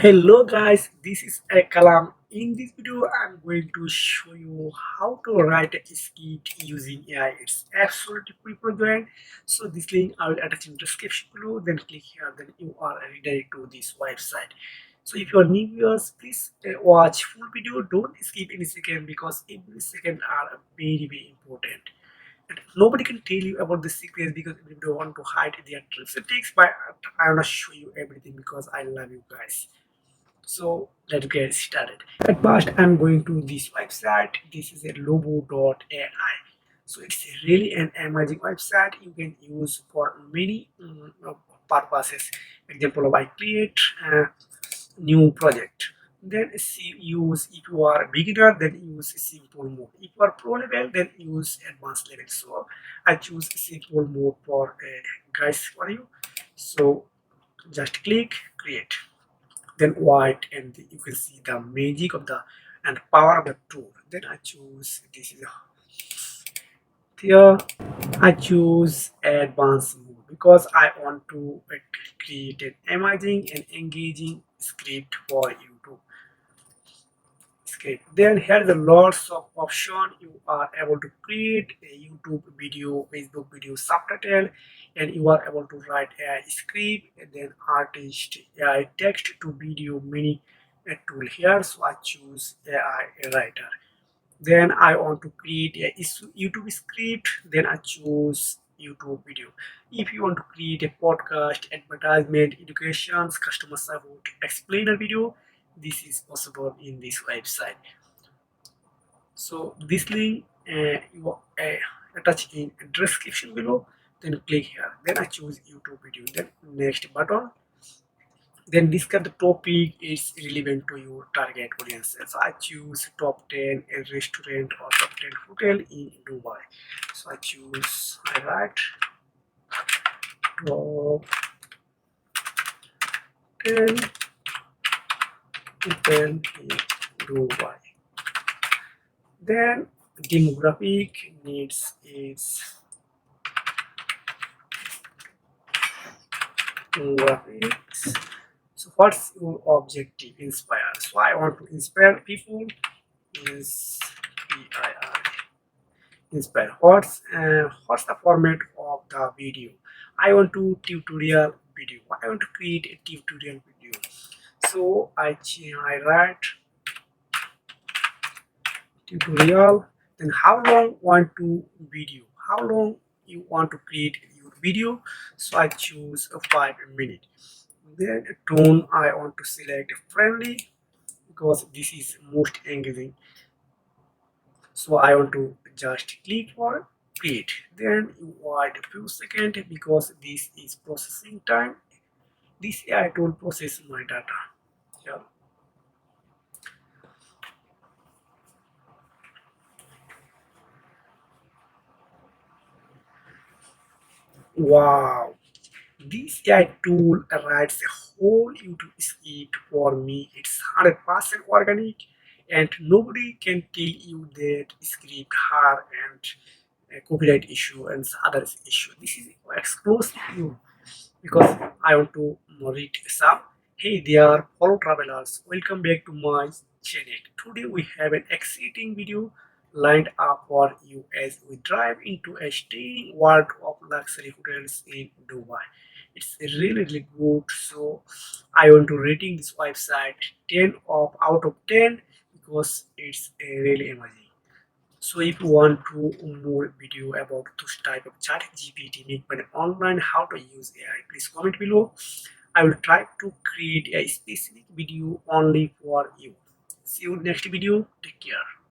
Hello guys, this is a kalam. In this video, I'm going to show you how to write a script using AI. It's absolutely free project. So this link I will attach in the description below. Then click here. Then you are redirected to this website. So if you are new viewers, please watch full video. Don't skip any second because every second are very important. And nobody can tell you about the secrets because they don't want to hide their tricks and tricks. But I wanna show you everything because I love you guys. So let's get started. At first, I'm going to this website. This is a lobo.ai. So it's really an amazing website you can use for many purposes. Example, I create a new project. Then use if you are a beginner, then use simple mode. If you are pro level, then use advanced level. So I choose simple mode for guys for you. So just click create, then white, and you can see the magic of the and power of the tool. Then I choose this is here. I choose advanced mode because I want to create an amazing and engaging script for YouTube. Then here the lots of option. You are able to create a YouTube video, Facebook video subtitle, and you are able to write a script, and then artist AI text to video mini tool here. So I choose AI writer. Then I want to create a YouTube script. Then I choose YouTube video. If you want to create a podcast, advertisement, education, customer support, explainer video, this is possible in this website. So this link you attach in description below. Then click here. Then I choose YouTube video. Then next button. Then describe the topic is relevant to your target audience. So I choose top 10 a restaurant or top 10 hotel in Dubai. So I choose I write top 10 hotel in Dubai. Then demographic needs is demographics. So what's your objective? Inspire. So I want to inspire people. Inspire. Inspire. What's the format of the video? I want to tutorial video. I want to create a tutorial video. So I write tutorial. Then how long want to video? How long you want to create your video? So I choose a 5 minute. Then tone I want to select friendly because this is most engaging. So I want to just click for create. Then you wait a few seconds because this is processing time. This AI tool process my data. Yeah. Wow. This AI tool writes a whole YouTube script for me. It's 100% organic, and nobody can tell you that script hard and copyright issue and other issue. This is exclusive to you because I want to read some. Hey there, fellow travelers. Welcome back to my channel. Today we have an exciting video lined up for you as we dive into a stunning world of luxury hotels in Dubai. It's really good. So I want to rating this website 10 of out of 10 because it's really amazing. So if you want to more video about this type of chat GPT, make money online, how to use AI, please comment below. I will try to create a specific video only for you. See you next video. Take care.